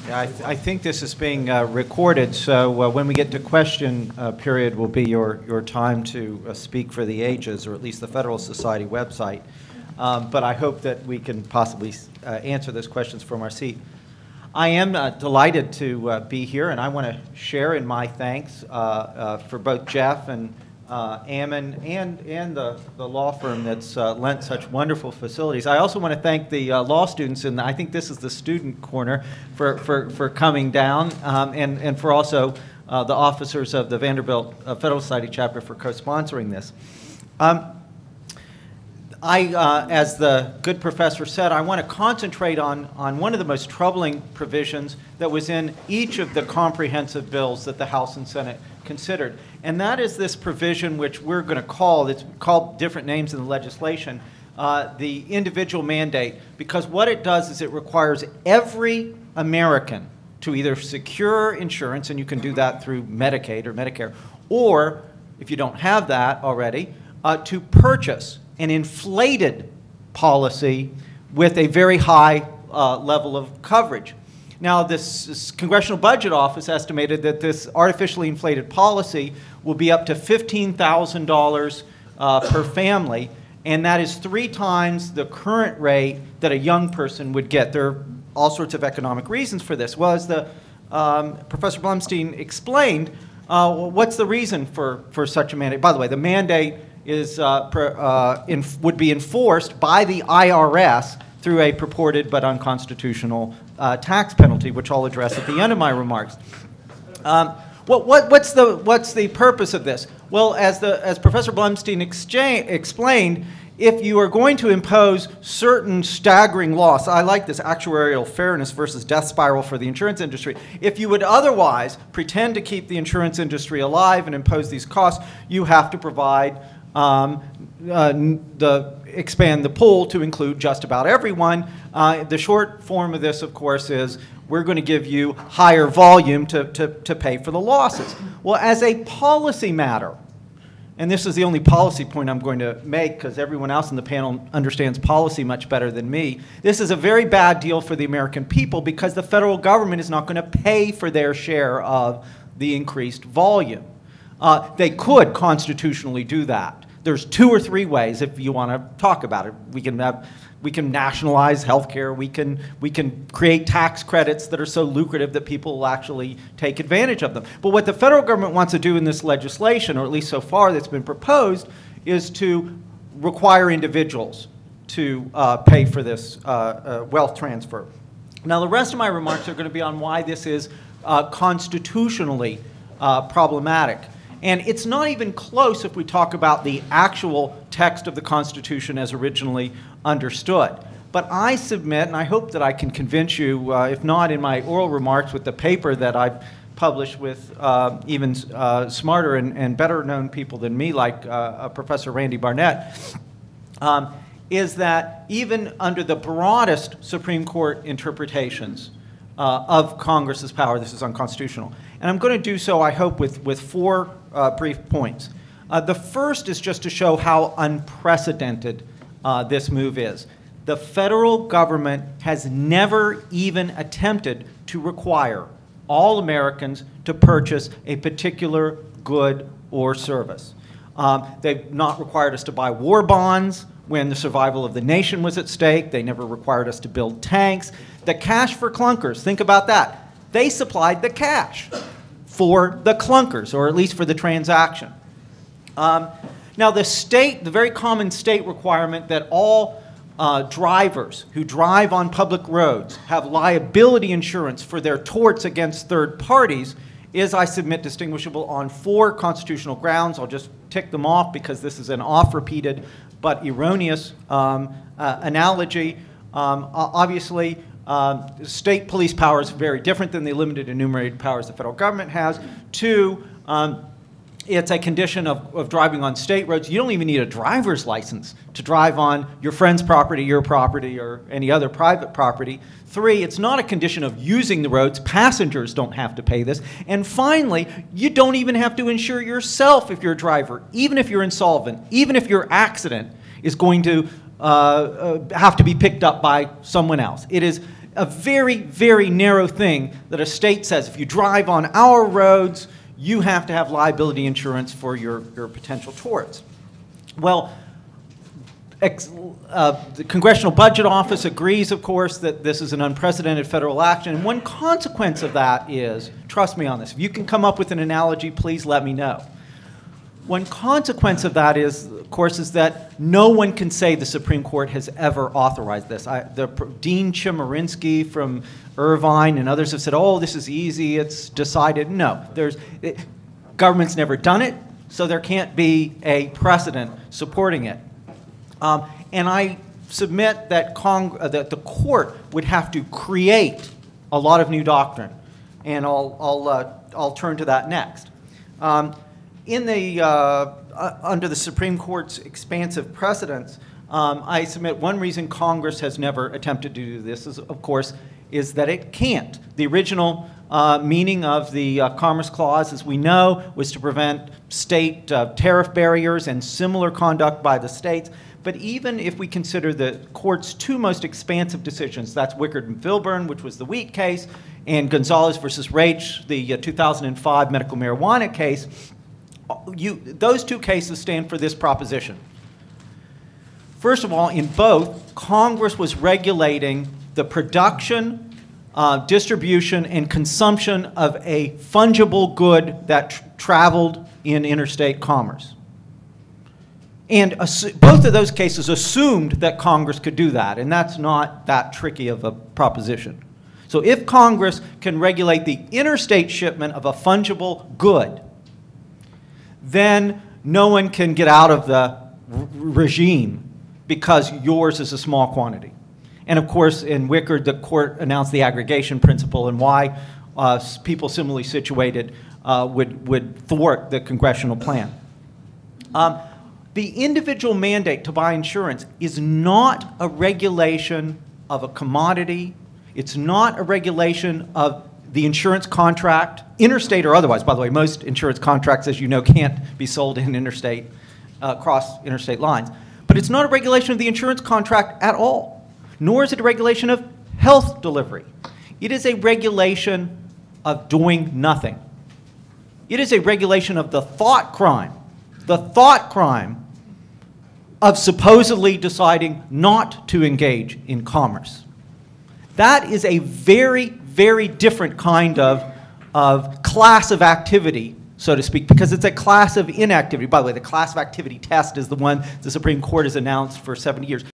Yeah, I think this is being recorded, so when we get to question period will be your time to speak for the ages, or at least the Federalist Society website. But I hope that we can possibly answer those questions from our seat. I am delighted to be here, and I want to share in my thanks for both Jeff and Ammon and the law firm that's lent such wonderful facilities. I also want to thank the law students, and I think this is the student corner, for coming down, and for also the officers of the Vanderbilt Federalist Society chapter for co-sponsoring this. As the good professor said, I want to concentrate on one of the most troubling provisions that was in each of the comprehensive bills that the House and Senate considered. And that is this provision which we're going to call, it's called different names in the legislation, the individual mandate, because what it does is it requires every American to either secure insurance, and you can do that through Medicaid or Medicare, or if you don't have that already, to purchase an inflated policy with a very high level of coverage. Now, this Congressional Budget Office estimated that this artificially inflated policy will be up to $15,000 per family, and that is 3 times the current rate that a young person would get. There are all sorts of economic reasons for this. Well, as Professor Blumstein explained, what's the reason for such a mandate? By the way, the mandate is, would be enforced by the IRS through a purported but unconstitutional tax penalty, which I'll address at the end of my remarks. What's the purpose of this? Well, as Professor Blumstein explained, if you are going to impose certain staggering loss, I like this actuarial fairness versus death spiral for the insurance industry. If you would otherwise pretend to keep the insurance industry alive and impose these costs, you have to provide expand the pool to include just about everyone. The short form of this, of course, is we're going to give you higher volume to pay for the losses. Well, as a policy matter, and this is the only policy point I'm going to make because everyone else in the panel understands policy much better than me, this is a very bad deal for the American people because the federal government is not going to pay for their share of the increased volume. They could constitutionally do that. There's 2 or 3 ways if you want to talk about it. We can nationalize health care. We can create tax credits that are so lucrative that people will actually take advantage of them. But what the federal government wants to do in this legislation, or at least so far that's been proposed, is to require individuals to pay for this wealth transfer. Now, the rest of my remarks are going to be on why this is constitutionally problematic. And it's not even close if we talk about the actual text of the Constitution as originally understood. But I submit, and I hope that I can convince you, if not in my oral remarks with the paper that I've published with even smarter and better known people than me, like Professor Randy Barnett, is that even under the broadest Supreme Court interpretations of Congress's power, this is unconstitutional. And I'm going to do so, I hope, with 4 brief points. The first is just to show how unprecedented this move is. The federal government has never even attempted to require all Americans to purchase a particular good or service. They've not required us to buy war bonds when the survival of the nation was at stake. They never required us to build tanks. The cash for clunkers, think about that. They supplied the cash for the clunkers, or at least for the transaction. Now, the very common state requirement that all drivers who drive on public roads have liability insurance for their torts against third parties is, I submit, distinguishable on 4 constitutional grounds. I'll just tick them off because this is an oft-repeated but erroneous analogy. Obviously, state police power is very different than the limited enumerated powers the federal government has. 2, it's a condition of driving on state roads. You don't even need a driver's license to drive on your friend's property, your property, or any other private property. 3, it's not a condition of using the roads. Passengers don't have to pay this. And finally, you don't even have to insure yourself if you're a driver, even if you're insolvent, even if your accident is going to have to be picked up by someone else. It is a very, very narrow thing that a state says, if you drive on our roads, you have to have liability insurance for your potential torts. Well, the Congressional Budget Office agrees, of course, that this is an unprecedented federal action. And one consequence of that is, trust me on this, if you can come up with an analogy, please let me know. One consequence of that is, of course, is that no one can say the Supreme Court has ever authorized this. Dean Chemerinsky from Irvine and others have said, oh, this is easy, it's decided. No, government's never done it, so there can't be a precedent supporting it. And I submit that, that the court would have to create a lot of new doctrine, and I'll turn to that next. Under the Supreme Court's expansive precedents, I submit one reason Congress has never attempted to do this is, of course, is that it can't. The original meaning of the Commerce Clause, as we know, was to prevent state tariff barriers and similar conduct by the states. But even if we consider the court's two most expansive decisions, that's Wickard and Filburn, which was the wheat case, and Gonzalez versus Raich, the 2005 medical marijuana case, those two cases stand for this proposition. First of all, in both, Congress was regulating the production, distribution, and consumption of a fungible good that traveled in interstate commerce. And both of those cases assumed that Congress could do that, and that's not that tricky of a proposition. So if Congress can regulate the interstate shipment of a fungible good, then no one can get out of the regime because yours is a small quantity. And of course, in Wickard, the court announced the aggregation principle and why people similarly situated would thwart the congressional plan. The individual mandate to buy insurance is not a regulation of a commodity. It's not a regulation of the insurance contract, interstate or otherwise. By the way, most insurance contracts, as you know, can't be sold in interstate, across interstate lines. But it's not a regulation of the insurance contract at all, nor is it a regulation of health delivery. It is a regulation of doing nothing. It is a regulation of the thought crime of supposedly deciding not to engage in commerce. That is a very, very different kind of class of activity, so to speak, because it's a class of inactivity. By the way, the class of activity test is the one the Supreme Court has announced for 70 years.